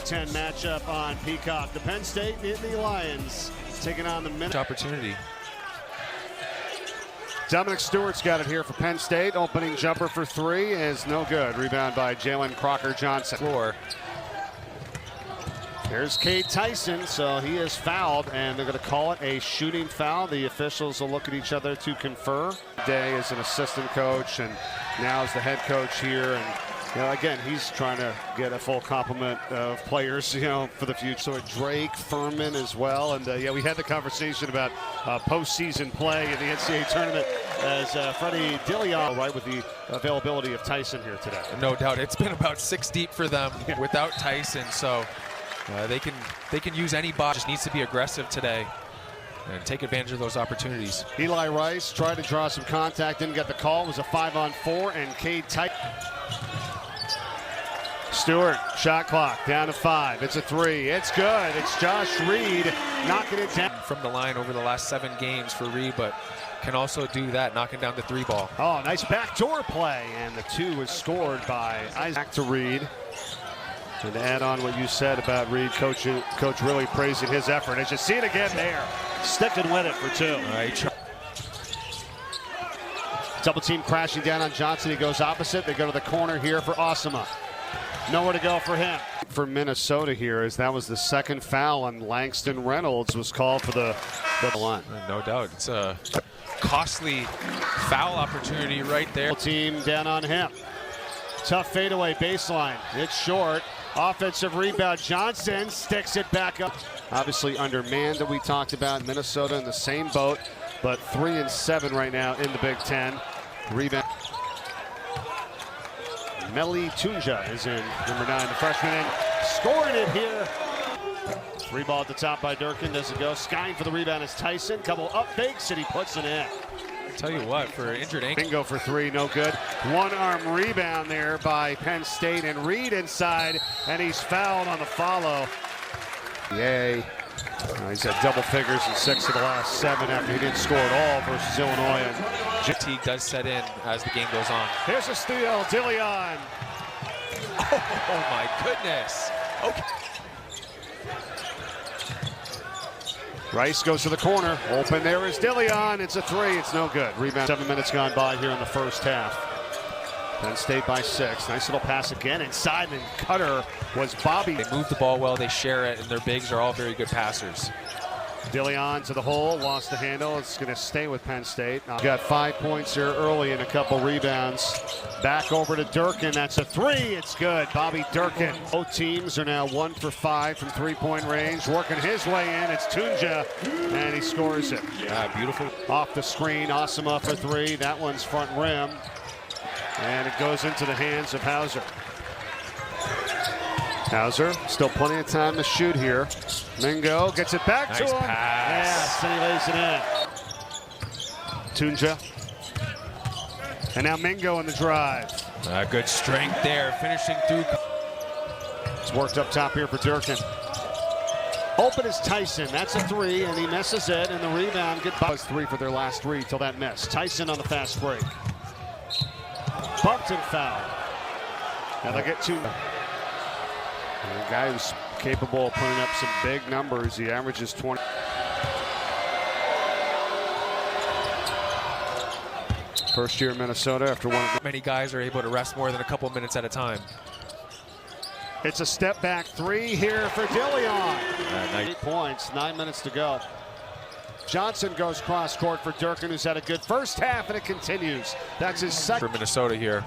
Big Ten matchup on Peacock. The Penn State and the Lions taking on the Minnesota. Opportunity. Dominic Stewart's got it here for Penn State. Opening jumper for three is no good. Rebound by Jalen Crocker-Johnson. Floor. There's Cade Tyson, so he is fouled, and they're going to call it a shooting foul. The officials will look at each other to confer. Day is an assistant coach, and now is the head coach here. And again, he's trying to get a full complement of players, for the future. So Drake, Furman as well, and we had the conversation about postseason play in the NCAA tournament as Freddie Dillion, right, with the availability of Tyson here today. No doubt, it's been about 6 deep for them without Tyson, so. They can use any ball. Just needs to be aggressive today and take advantage of those opportunities. Eli Rice tried to draw some contact, didn't get the call. It was a 5-on-4, and Cade Tyson. Stewart, shot clock down to 5. It's a 3. It's good. It's Josh Reed knocking it down. From the line over the last 7 games for Reed, but can also do that, knocking down the 3 ball. Oh, nice backdoor play, and the 2 was scored by Isaac. Back to Reed. And to add on what you said about Reed, coach really praising his effort. As you see it again there, sticking with it for 2. Right. Double team crashing down on Johnson. He goes opposite. They go to the corner here for Osama. Nowhere to go for him. For Minnesota here, as that was the second foul, and Langston Reynolds was called for the line. No doubt. It's a costly foul opportunity right there. Double team down on him. Tough fadeaway baseline. It's short. Offensive rebound. Johnson sticks it back up. Obviously undermanned that we talked about. Minnesota in the same boat, but 3-7 right now in the Big Ten. Rebound. Meli Tunja is in, number 9, the freshman, and scoring it here. 3 ball at the top by Durkin. Doesn't go. Skying for the rebound is Tyson. Couple up fakes, and he puts it in. Tell you what, for an injured ankle. Bingo for 3, no good. One-arm rebound there by Penn State, and Reed inside, and he's fouled on the follow. Yay. He's had double figures in 6 of the last 7 after he didn't score at all versus Illinois. And fatigue does set in as the game goes on. Here's a steal, Dillion. Oh my goodness. Okay. Rice goes to the corner. Open there is Dillion. It's a 3. It's no good. Rebound. 7 minutes gone by here in the first half. Penn State by 6. Nice little pass again inside, and cutter was Bobby. They move the ball well, they share it, and their bigs are all very good passers. Dillion to the hole, lost the handle. It's going to stay with Penn State. Got 5 points here early and a couple rebounds. Back over to Durkin. That's a 3. It's good. Bobby Durkin. Both teams are now 1 for 5 from 3-point range. Working his way in. It's Tunja, and he scores it. Yeah, beautiful. Off the screen, Osama for 3. That one's front rim. And it goes into the hands of Hauser. Hauser, still plenty of time to shoot here. Mingo gets it back to him. Pass. Yes, and he lays it in. Tunja. And now Mingo in the drive. Good strength there, finishing through. It's worked up top here for Durkin. Open is Tyson. That's a 3, and he misses it, and the rebound gets by. 3 for their last 3 till that miss. Tyson on the fast break. Bumped and fouled. And they'll get 2. A guy who's capable of putting up some big numbers. He averages 20. First year in Minnesota after one. Many guys are able to rest more than a couple minutes at a time. It's a step back 3 here for Dillion. 8 Nice. points, 9 minutes to go. Johnson goes cross court for Durkin, who's had a good first half, and it continues. That's his second. For Minnesota here.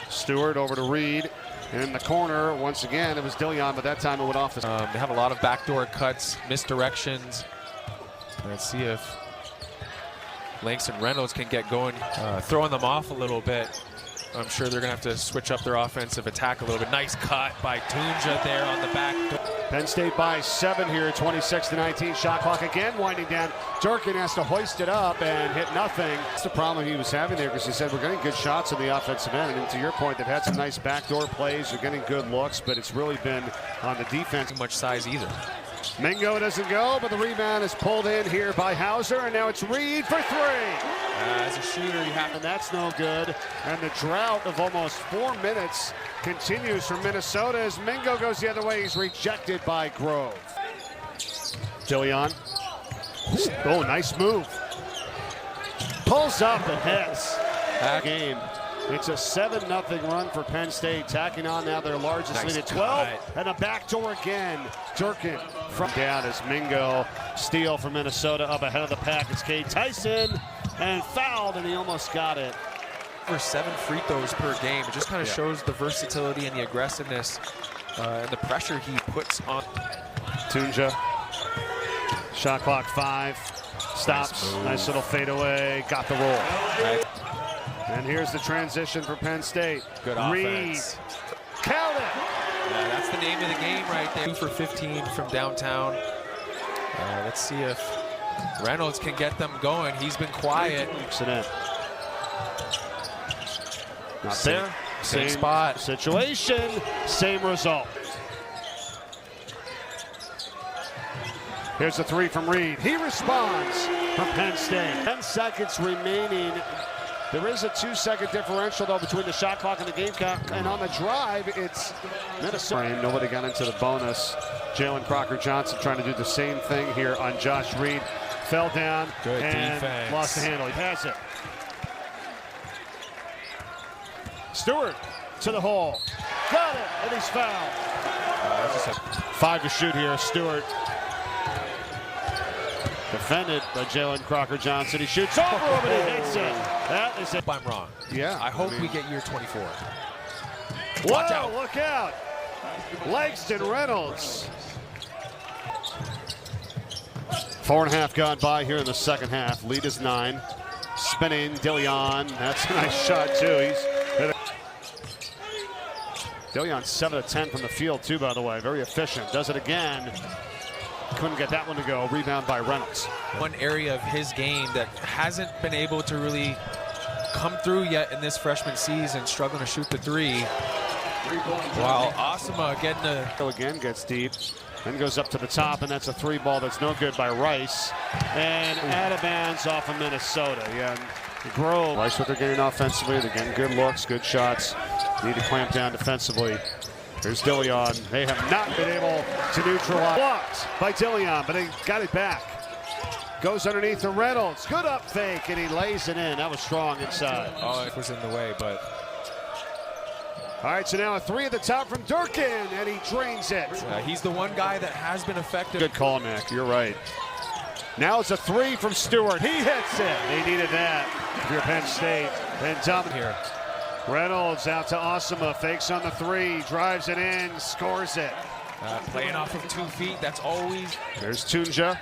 Stewart over to Reed. In the corner, once again, it was Dillion, but that time it went off the. They have a lot of backdoor cuts, misdirections. Let's see if Langston Reynolds can get going, throwing them off a little bit. I'm sure they're going to have to switch up their offensive attack a little bit. Nice cut by Tunja there on the back. Penn State by 7 here, 26-19. Shot clock again winding down. Durkin has to hoist it up and hit nothing. That's the problem he was having there, because he said we're getting good shots on the offensive end. And to your point, they've had some nice backdoor plays. They're getting good looks, but it's really been on the defense. Too much size either. Mingo doesn't go, but the rebound is pulled in here by Hauser, and now it's Reed for 3. As a shooter, you have to. And that's no good. And the drought of almost 4 minutes continues for Minnesota as Mingo goes the other way. He's rejected by Grove. Dillion. Oh, nice move. Pulls up and hits. That game. It's a 7-0 run for Penn State, tacking on now their largest lead at 12. And a backdoor again. Durkin from down as Mingo. Steal for Minnesota up ahead of the pack. It's Cade Tyson. And fouled, and he almost got it. For 7 free throws per game. It just kind of shows the versatility and the aggressiveness and the pressure he puts on. Tunja. Shot clock 5. Stops. Nice little fadeaway. Got the roll. Right. And here's the transition for Penn State. Good Reed. offense. Count it. Yeah, that's the name of the game right there. 2 for 15 from downtown. Let's see if Reynolds can get them going. He's been quiet. Not there. Same spot. Situation. Same result. Here's the 3 from Reed. He responds from Penn State. 10 seconds remaining. There is a 2-second differential, though, between the shot clock and the game clock. And on the drive, it's Minnesota. Nobody got into the bonus. Jalen Crocker-Johnson trying to do the same thing here on Josh Reed. Fell down and defense. Lost the handle. He has it. Stewart to the hole. Got it, and he's fouled. 5 to shoot here. Stewart. Defended by Jalen Crocker-Johnson. He shoots over him and he hits it. That is it. I'm wrong. Yeah. I hope we get year 24. Watch out. Look out. Langston Reynolds. 4.5 gone by here in the second half. Lead is 9. Spinning Dillion. That's a nice shot, too. He's hit it. Dillion 7 of 10 from the field, too, by the way. Very efficient. Does it again. Couldn't get that one to go. Rebound by Reynolds. One area of his game that hasn't been able to really come through yet in this freshman season, struggling to shoot the 3. While Osama getting a... Again gets deep, then goes up to the top, and that's a 3 ball that's no good by Rice. And out of bounds off of Minnesota. Yeah, Grove. Rice what they're getting offensively. They're getting good looks, good shots. Need to clamp down defensively. Here's Dillion. They have not been able to neutralize. Blocked by Dillion, but they got it back. Goes underneath to Reynolds. Good up fake, and he lays it in. That was strong inside. Oh, it was in the way, but... All right, so now a 3 at the top from Durkin, and he drains it. He's the one guy that has been effective. Good call, Nick. You're right. Now it's a 3 from Stewart. He hits it. They needed that. If you're Penn State, then dump here. Reynolds out to Osama, fakes on the 3, drives it in, scores it. Playing off of 2 feet, that's always... There's Tunja.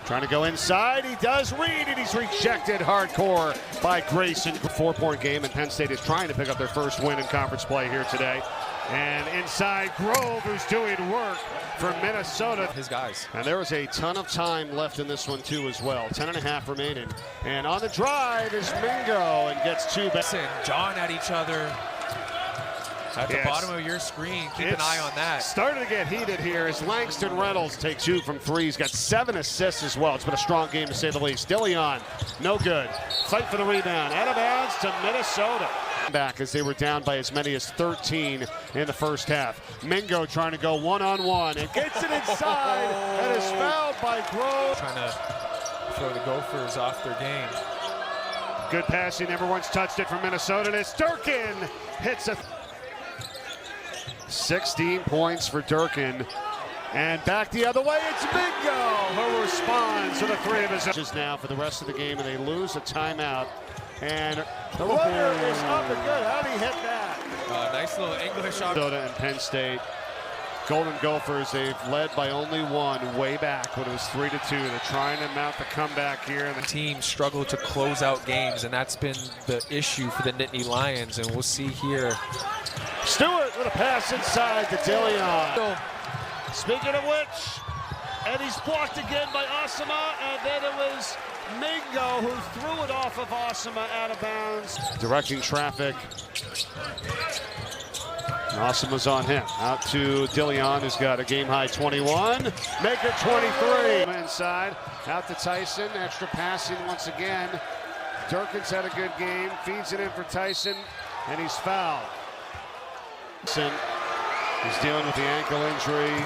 Trying to go inside, he does. Reed, and he's rejected hardcore by Grayson. 4-point game, and Penn State is trying to pick up their first win in conference play here today. And inside Grove, who's doing work for Minnesota. His guys. And there was a ton of time left in this one, too, as well. 10.5 remaining. And on the drive is Mingo and gets 2 back. John at each other. At the bottom of your screen, keep an eye on that. Starting to get heated here as Langston Reynolds takes 2 from 3. He's got 7 assists as well. It's been a strong game to say the least. Dillion, no good. Fight for the rebound. Out of bounds to Minnesota. Back as they were down by as many as 13 in the first half. Mingo trying to go one-on-one and gets it inside and is fouled by Grove. Trying to throw the Gophers off their game. Good passing, never once touched it from Minnesota, and it's Durkin hits a 16 points for Durkin. And back the other way, it's Mingo who responds to the 3 of his now for the rest of the game, and they lose a timeout. And the runner is up and good. How did he hit that? Nice little English shot. Minnesota and Penn State. Golden Gophers, they've led by only 1 way back when it was 3-2. They're trying to mount the comeback here. And the team struggled to close out games, and that's been the issue for the Nittany Lions, and we'll see here. Stewart with a pass inside to Dillion. Speaking of which, and he's blocked again by Osama, and then it was Mingo who threw it off of Osama out of bounds. Directing traffic. Awesome's on him. Out to Dillion, who's got a game-high 21. Make it 23. Inside. Out to Tyson. Extra passing once again. Durkin's had a good game. Feeds it in for Tyson, and he's fouled. He's dealing with the ankle injury.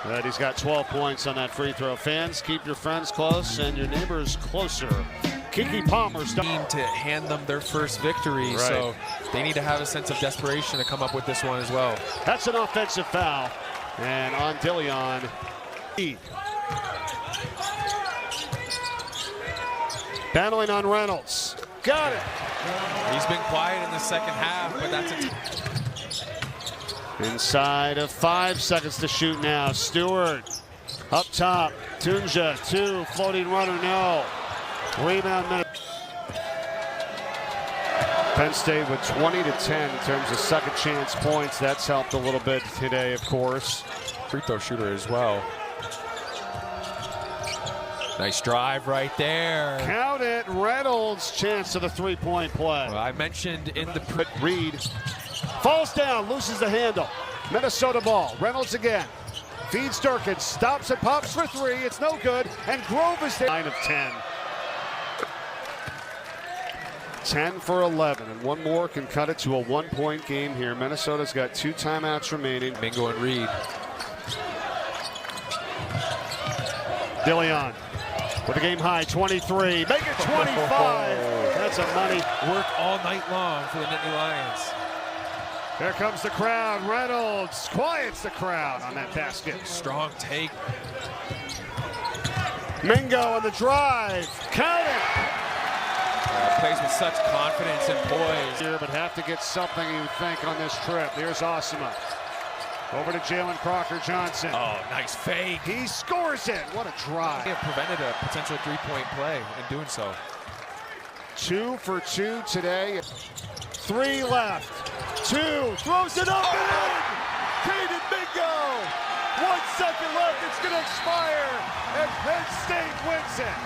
But he's got 12 points on that free throw. Fans, keep your friends close and your neighbors closer. Kiki Palmer's done to hand them their first victory, right. So they need to have a sense of desperation to come up with this one as well. That's an offensive foul, and on Dillion. Battling on Reynolds. Got it. He's been quiet in the second half, but that's inside of 5 seconds to shoot now. Stewart up top. Tunja, 2, floating runner, no. Rebound minute. Penn State with 20-10 in terms of second chance points. That's helped a little bit today, of course. Free throw shooter as well. Nice drive right there. Count it. Reynolds, chance to the three-point play. Well, I mentioned in the Reed falls down, loses the handle. Minnesota ball. Reynolds again. Feeds Durkin, stops and pops for 3. It's no good. And Grove is there. 9 of 10. 10 for 11, and one more can cut it to a 1-point game here. Minnesota's got 2 timeouts remaining. Mingo and Reed. Dillion with a game-high 23. Make it 25. That's a money. Work all night long for the Nittany Lions. Here comes the crowd. Reynolds quiets the crowd on that basket. Strong take. Mingo on the drive. Count it. Plays with such confidence and poise. Here, but have to get something, you think, on this trip. There's Osama. Over to Jalen Crocker-Johnson. Oh, nice fake. He scores it. What a drive. He had prevented a potential 3-point play in doing so. 2 for 2 today. 3 left. 2. Throws it up and in. Caden Mingo. 1 second left. It's going to expire. And Penn State wins it.